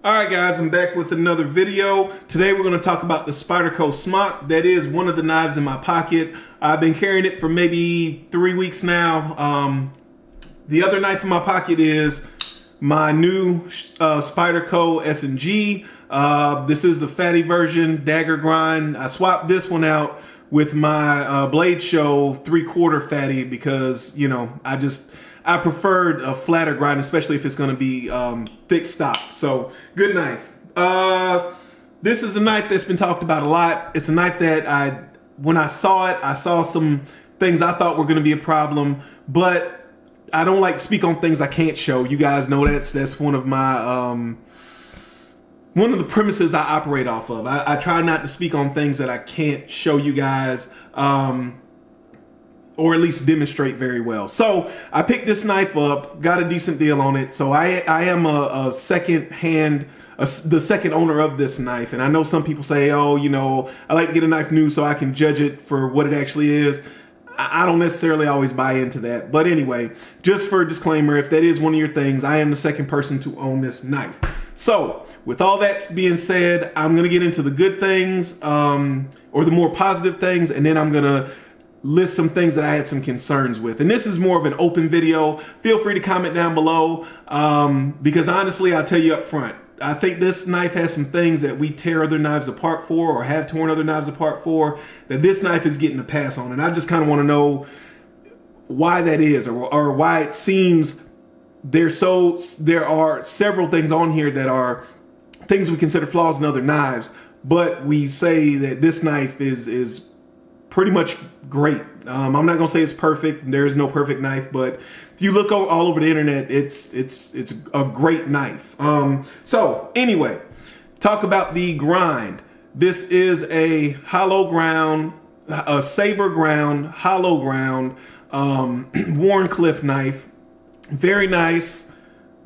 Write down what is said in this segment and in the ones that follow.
Alright guys, I'm back with another video. Today we're going to talk about the Spyderco Smock. That is one of the knives in my pocket. I've been carrying it for maybe 3 weeks now. The other knife in my pocket is my new Spyderco S&G. This is the fatty version, dagger grind. I swapped this one out with my Blade Show 3/4 fatty because, you know, I preferred a flatter grind, especially if it's going to be thick stock. So, good knife. This is a knife that's been talked about a lot. It's a knife that when I saw it, I saw some things I thought were going to be a problem, but I don't like to speak on things I can't show. You guys know that's one of my one of the premises I operate off of. I try not to speak on things that I can't show you guys. Or at least demonstrate very well. So I picked this knife up, got a decent deal on it. So I am the second owner of this knife. And I know some people say, oh, you know, I like to get a knife new so I can judge it for what it actually is. I don't necessarily always buy into that. But anyway, just for a disclaimer, if that is one of your things, I am the second person to own this knife. So with all that being said, I'm gonna get into the good things or the more positive things, and then I'm gonna list some things that I had some concerns with. And this is more of an open video. Feel free to comment down below because honestly, I'll tell you up front, I think this knife has some things that we tear other knives apart for, or have torn other knives apart for, that this knife is getting a pass on. And I just kind of want to know why that is, or why it seems there are several things on here that are things we consider flaws in other knives, but we say that this knife is pretty much great. I'm not gonna say it's perfect. There is no perfect knife, but if you look all over the internet, it's a great knife. So anyway, talk about the grind. This is a hollow ground, a saber ground, hollow ground, Warncliffe knife. Very nice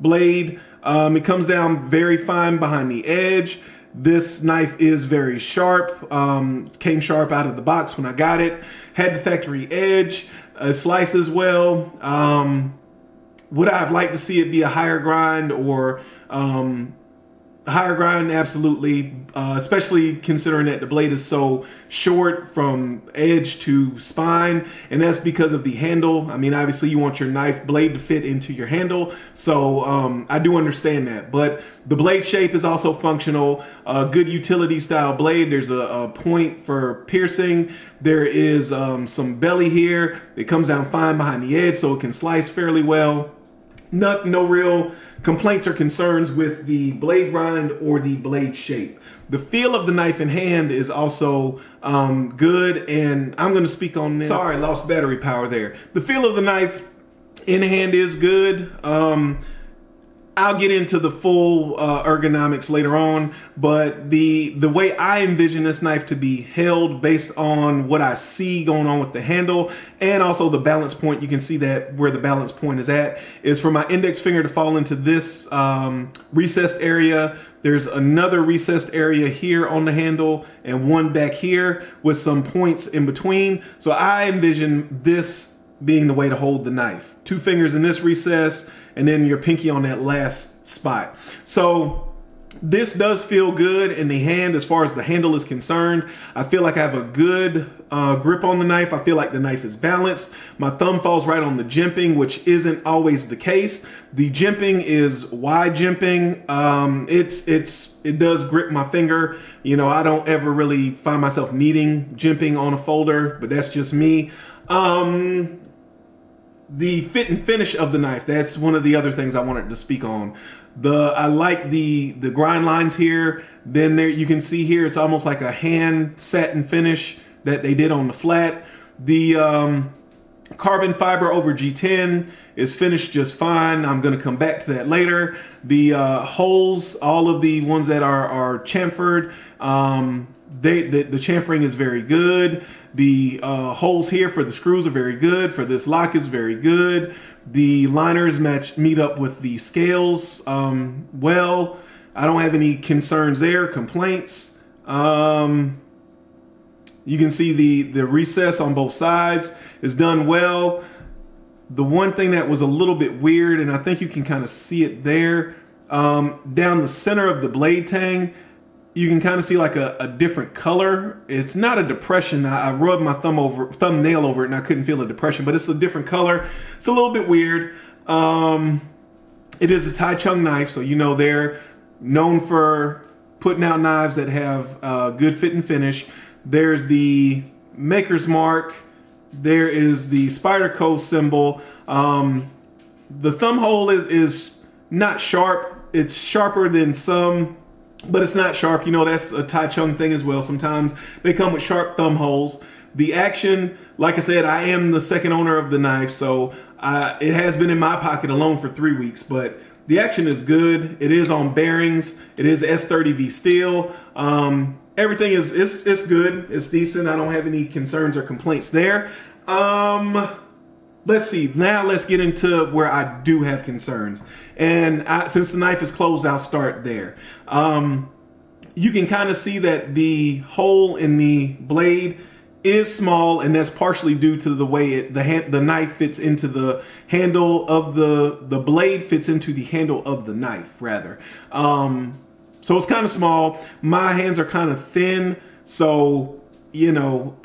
blade. It comes down very fine behind the edge. This knife is very sharp, came sharp out of the box when I got it. Had the factory edge, slices well. Would I have liked to see it be a higher grind or higher grind? Absolutely, especially considering that the blade is so short from edge to spine, and that's because of the handle. I mean, obviously you want your knife blade to fit into your handle, so I do understand that. But the blade shape is also functional, a good utility style blade. There's a point for piercing. There is some belly here. It comes down fine behind the edge, so it can slice fairly well. No real complaints or concerns with the blade grind or the blade shape. The feel of the knife in hand is also good, and I'm going to speak on this. Sorry, lost battery power there. The feel of the knife in hand is good. I'll get into the full ergonomics later on, but the way I envision this knife to be held based on what I see going on with the handle and also the balance point, you can see that where the balance point is for my index finger to fall into this recessed area. There's another recessed area here on the handle and one back here with some points in between. So I envision this being the way to hold the knife. 2 fingers in this recess, and then your pinky on that last spot. So this does feel good in the hand as far as the handle is concerned. I feel like I have a good grip on the knife. I feel like the knife is balanced. My thumb falls right on the jimping, which isn't always the case. The jimping is wide jimping. It does grip my finger. You know, I don't ever really find myself needing jimping on a folder, but that's just me. The fit and finish of the knife, that's one of the other things I wanted to speak on. I like the grind lines here. Then there you can see here, it's almost like a hand satin finish that they did on the flat. The carbon fiber over G10 is finished just fine. I'm gonna come back to that later. The holes, all of the ones that are chamfered, the chamfering is very good. The holes here for the screws are very good. For this lock is very good. The liners meet up with the scales well. I don't have any concerns there, complaints. You can see the recess on both sides is done well. The one thing that was a little bit weird, and I think you can kind of see it there, Down the center of the blade tang, you can kind of see like a different color. It's not a depression. I rubbed my thumbnail over it and I couldn't feel a depression, but it's a different color. It's a little bit weird. It is a Tai Chung knife, so you know they're known for putting out knives that have good fit and finish. There's the maker's mark. There is the Spyderco symbol. The thumb hole is not sharp. It's sharper than some, but it's not sharp. You know, that's a Tai Chung thing as well. Sometimes they come with sharp thumb holes. The action, like I said, I am the second owner of the knife, so it has been in my pocket alone for 3 weeks, but the action is good. It is on bearings. It is S30V steel. Everything is good. It's decent. I don't have any concerns or complaints there. Let's see. Now let's get into where I do have concerns. And since the knife is closed, I'll start there. You can kind of see that the hole in the blade is small, and that's partially due to the way the knife fits into the handle of the blade fits into the handle of the knife, rather. So it's kind of small. My hands are kind of thin, so, you know,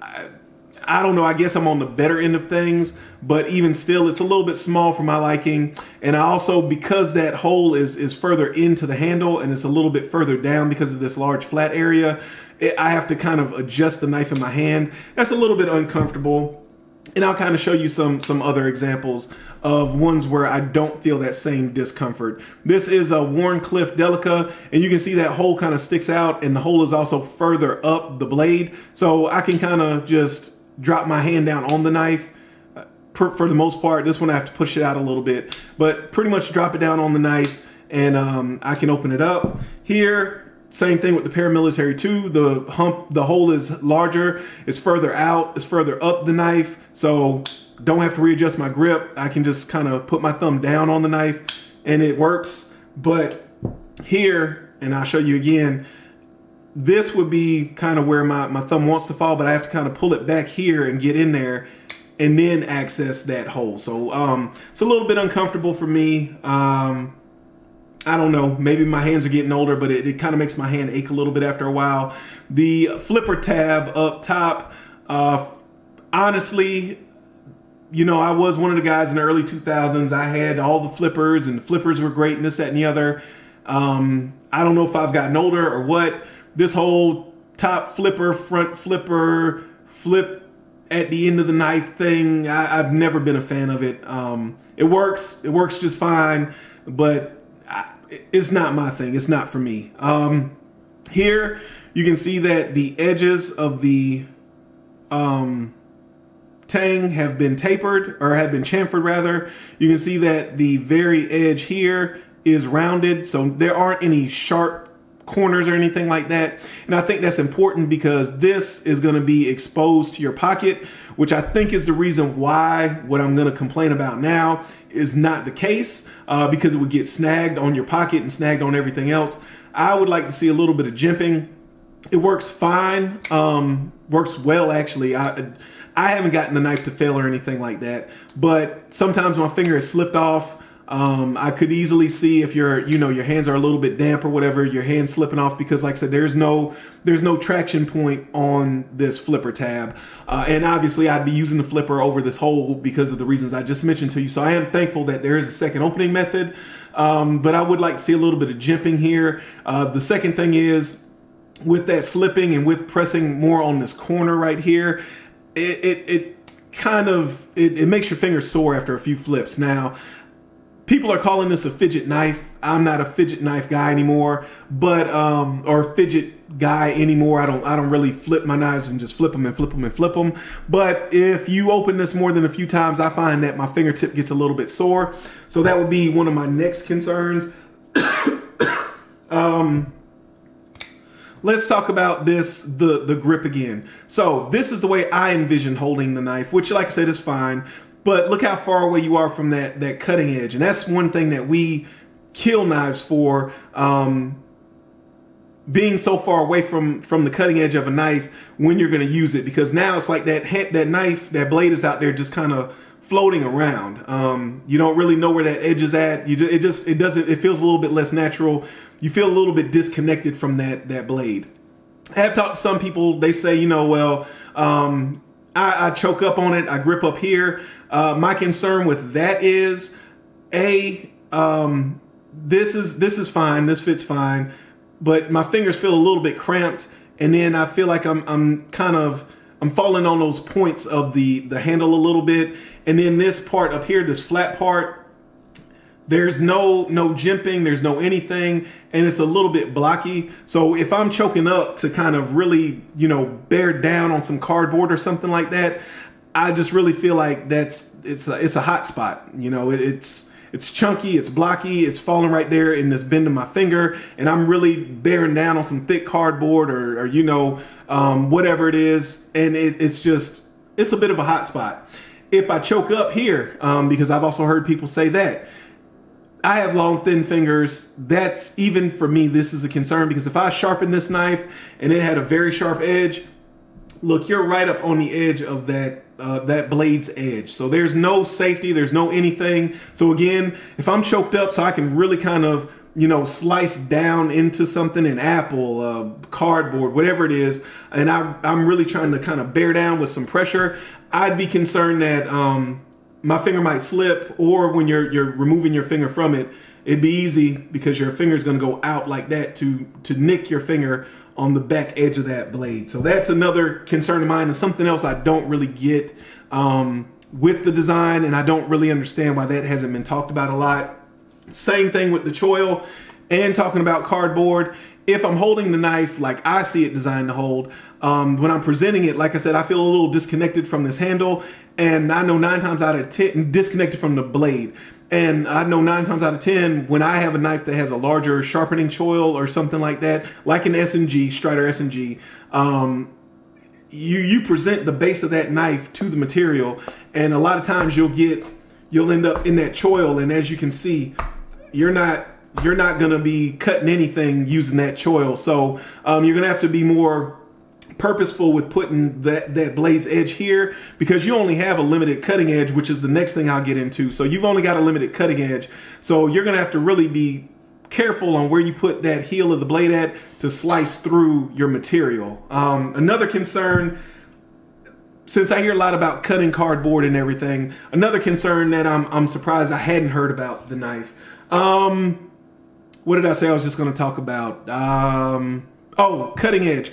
I don't know. I guess I'm on the better end of things, but even still, it's a little bit small for my liking. And I also, because that hole is further into the handle and it's a little bit further down because of this large flat area, I have to kind of adjust the knife in my hand. That's a little bit uncomfortable. And I'll kind of show you some other examples of ones where I don't feel that same discomfort. This is a Warncliffe Delica, and you can see that hole kind of sticks out, and the hole is also further up the blade. So I can kind of just drop my hand down on the knife. For the most part, this one I have to push it out a little bit, but pretty much drop it down on the knife, and I can open it up. Here, same thing with the paramilitary 2. The hole is larger, it's further out, it's further up the knife, so don't have to readjust my grip. I can just kind of put my thumb down on the knife and it works. But here, and I'll show you again, this would be kind of where my thumb wants to fall, but I have to kind of pull it back here and get in there and then access that hole. So it's a little bit uncomfortable for me. I don't know, maybe my hands are getting older, but it kind of makes my hand ache a little bit after a while. The flipper tab up top, honestly, you know, I was one of the guys in the early 2000s. I had all the flippers, and the flippers were great and this, that, and the other. I don't know if I've gotten older or what. This whole top flipper, front flipper, flip at the end of the knife thing, I've never been a fan of it. It works just fine, but it's not my thing. It's not for me. Here you can see that the edges of the tang have been tapered, or have been chamfered rather. You can see that the very edge here is rounded, so there aren't any sharp corners or anything like that. And I think that's important because this is going to be exposed to your pocket, which I think is the reason why what I'm going to complain about now is not the case, because it would get snagged on your pocket and snagged on everything else. I would like to see a little bit of jimping. It works fine, works well actually. I haven't gotten the knife to fail or anything like that, but sometimes my finger has slipped off. I could easily see if your hands are a little bit damp or whatever, your hands slipping off, because like I said, there's no traction point on this flipper tab. And obviously I'd be using the flipper over this hole because of the reasons I just mentioned to you. So I am thankful that there is a second opening method. But I would like to see a little bit of jimping here. The second thing is, with that slipping and with pressing more on this corner right here, it makes your fingers sore after a few flips. Now, people are calling this a fidget knife. I'm not a fidget knife guy anymore, but or fidget guy anymore. I don't really flip my knives and just flip them and flip them and flip them. But if you open this more than a few times, I find that my fingertip gets a little bit sore. So that would be one of my next concerns. Let's talk about the grip again. So this is the way I envision holding the knife, which, like I said, is fine. But look how far away you are from that cutting edge. And that's one thing that we kill knives for, being so far away from the cutting edge of a knife when you're going to use it. Because now it's like that blade is out there just kind of floating around. You don't really know where that edge is at. It feels a little bit less natural. You feel a little bit disconnected from that blade. I have talked to some people, they say, you know, well, I choke up on it, I grip up here. My concern with that is, this is fine, this fits fine, but my fingers feel a little bit cramped, and then I feel like I'm falling on those points of the handle a little bit, and then this part up here, this flat part, there's no jimping, there's no anything, and it's a little bit blocky. So if I'm choking up to kind of really, you know, bear down on some cardboard or something like that, I just really feel like it's a hot spot. You know, it's chunky, it's blocky, it's falling right there in this bend of my finger, and I'm really bearing down on some thick cardboard or you know, whatever it is, and it's a bit of a hot spot. If I choke up here, because I've also heard people say that, I have long, thin fingers. That's, even for me, this is a concern, because if I sharpen this knife and it had a very sharp edge, look, you're right up on the edge of that blade's edge. So there's no safety, there's no anything. So again, if I'm choked up so I can really kind of, you know, slice down into something, an apple, cardboard, whatever it is, and I'm really trying to kind of bear down with some pressure, I'd be concerned that my finger might slip, or when you're removing your finger from it, it'd be easy because your finger is going to go out like that to nick your finger on the back edge of that blade. So that's another concern of mine, and something else I don't really get with the design, and I don't really understand why that hasn't been talked about a lot. Same thing with the choil, and talking about cardboard. If I'm holding the knife like I see it designed to hold, when I'm presenting it, like I said, I feel a little disconnected from this handle, and I know 9 times out of 10, disconnected from the blade. And I know 9 times out of 10, when I have a knife that has a larger sharpening choil or something like that, like an S&G, Strider S&G, you present the base of that knife to the material, and a lot of times you'll end up in that choil, and as you can see, you're not gonna be cutting anything using that choil. So you're gonna have to be more purposeful with putting that blade's edge here, because you only have a limited cutting edge, which is the next thing I'll get into. So you've only got a limited cutting edge, so you're gonna have to really be careful on where you put that heel of the blade at to slice through your material. Another concern, since I hear a lot about cutting cardboard and everything, another concern that I'm surprised I hadn't heard about the knife. What did I say I was just going to talk about? Oh, cutting edge.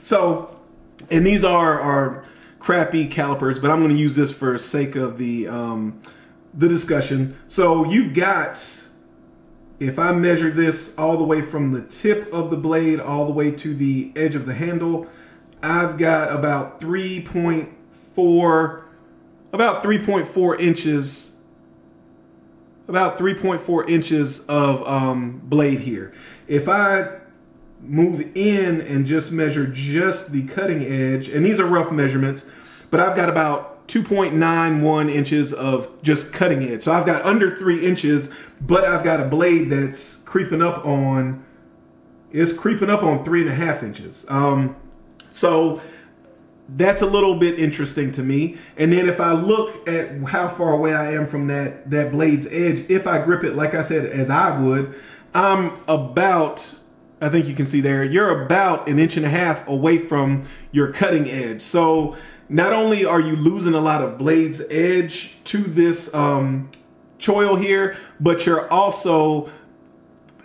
So, and these are crappy calipers, but I'm going to use this for sake of the discussion. So you've got, if I measure this all the way from the tip of the blade all the way to the edge of the handle, I've got about 3.4 inches. About 3.4 inches of blade here. If I move in and just measure just the cutting edge, and these are rough measurements, but I've got about 2.91 inches of just cutting edge. So I've got under 3 inches, but I've got a blade that's creeping up on 3.5 inches. So that's a little bit interesting to me. And then if I look at how far away I am from that blade's edge, if I grip it, like I said, as I would, I'm about, I think you can see there, you're about 1.5 inches away from your cutting edge. So not only are you losing a lot of blade's edge to this choil here, but you're also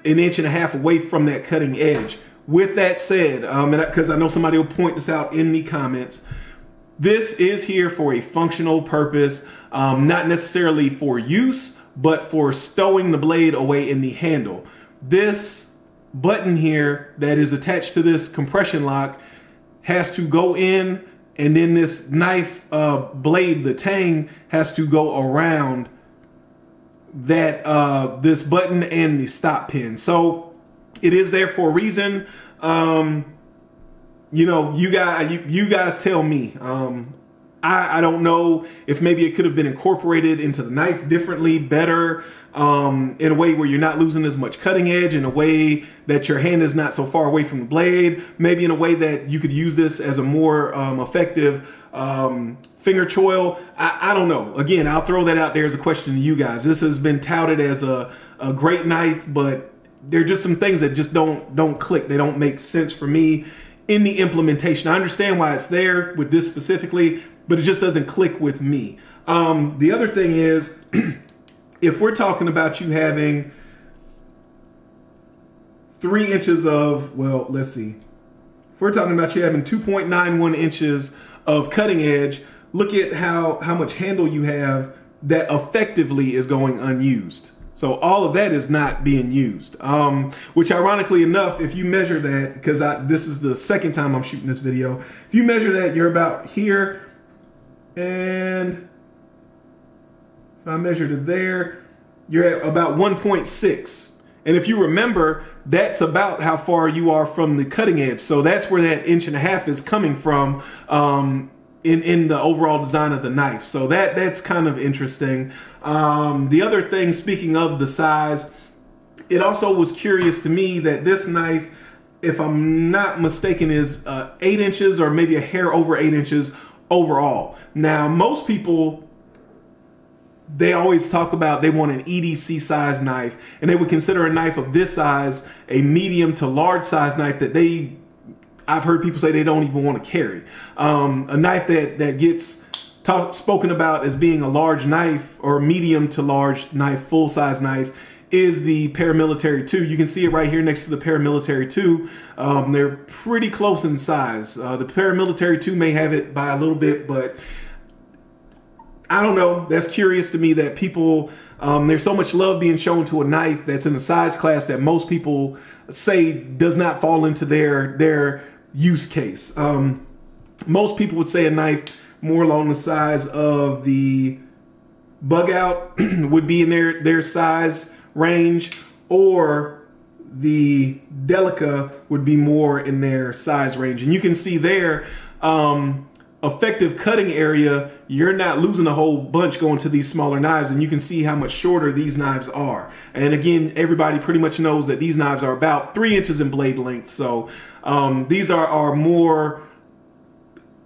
1.5 inches away from that cutting edge. With that said, because I know somebody will point this out in the comments, this is here for a functional purpose, not necessarily for use, but for stowing the blade away in the handle. This button here that is attached to this compression lock has to go in, and then this knife blade, the tang, has to go around that this button and the stop pin. So it is there for a reason. You know, you guys tell me. I don't know if maybe it could have been incorporated into the knife differently, better, in a way where you're not losing as much cutting edge, in a way that your hand is not so far away from the blade, maybe in a way that you could use this as a more effective finger choil. I don't know. Again, I'll throw that out there as a question to you guys. This has been touted as a great knife, but there are just some things that just don't click. They don't make sense for me in the implementation. I understand why it's there with this specifically, but it just doesn't click with me. The other thing is, if we're talking about you having 3 inches of, well, let's see. If we're talking about you having 2.91 inches of cutting edge, look at how much handle you have that effectively is going unused. So all of that is not being used, which ironically enough, if you measure that, because this is the second time I'm shooting this video, if you measure that, you're about here, and if I measure to there, you're at about 1.6. And if you remember, that's about how far you are from the cutting edge. So that's where that 1.5 inches is coming from in the overall design of the knife. So that's kind of interesting. The other thing, speaking of the size, it also was curious to me that this knife, if I'm not mistaken, is 8 inches or maybe a hair over 8 inches overall. Now, most people, they always talk about they want an EDC size knife, and they would consider a knife of this size a medium to large size knife that I've heard people say they don't even want to carry. A knife that gets spoken about as being a large knife or medium to large knife, full size knife, is the Paramilitary 2. You can see it right here next to the Paramilitary 2. They're pretty close in size. The Paramilitary 2 may have it by a little bit, but I don't know. That's curious to me that people, there's so much love being shown to a knife that's in a size class that most people say does not fall into their use case. Most people would say a knife more along the size of the Bug Out would be in their size range, or the Delica would be more in their size range. And you can see there, effective cutting area, you're not losing a whole bunch going to these smaller knives, and you can see how much shorter these knives are. And again, everybody pretty much knows that these knives are about 3 inches in blade length. So these are more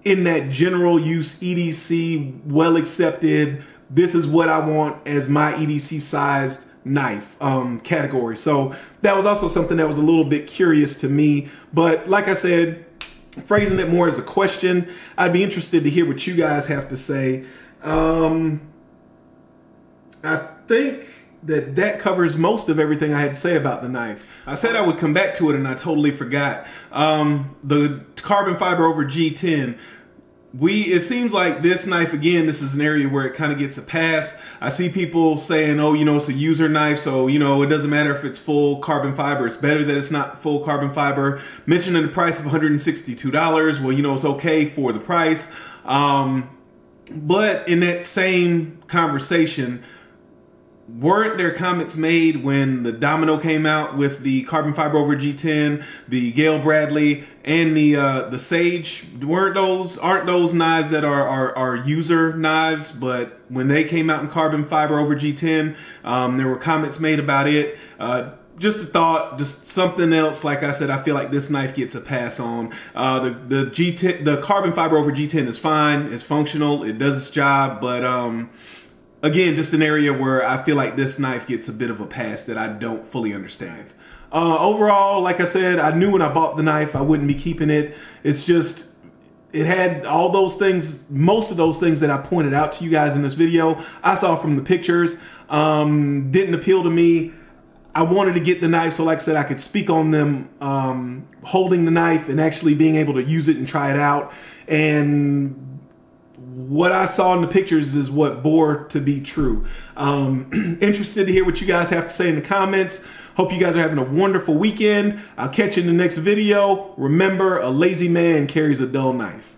in that general use EDC, well accepted, this is what I want as my EDC sized knife category. So that was also something that was a little bit curious to me. But like I said, phrasing it more as a question, I'd be interested to hear what you guys have to say. I think that covers most of everything I had to say about the knife. I said I would come back to it and I totally forgot. The carbon fiber over G10. It seems like this knife, again, this is an area where it kind of gets a pass. I see people saying, oh, it's a user knife, so, it doesn't matter if it's full carbon fiber. It's better that it's not full carbon fiber. Mentioning the price of $162. Well, it's okay for the price. But in that same conversation, weren't there comments made when the Domino came out with the carbon fiber over G10, the Gale Bradley, and the Sage? Aren't those knives that are user knives? But when they came out in carbon fiber over G10, there were comments made about it. Just a thought, just something else. Like I said, I feel like this knife gets a pass on. The carbon fiber over G10 is fine. It's functional. It does its job, but again, just an area where I feel like this knife gets a bit of a pass that I don't fully understand. Overall, like I said, I knew when I bought the knife I wouldn't be keeping it. It's just, it had all those things, most of those things that I pointed out to you guys in this video, I saw from the pictures. Didn't appeal to me. I wanted to get the knife so, like I said, I could speak on them holding the knife and actually being able to use it and try it out. And what I saw in the pictures is what bore to be true. Interested to hear what you guys have to say in the comments. Hope you guys are having a wonderful weekend. I'll catch you in the next video. Remember, a lazy man carries a dull knife.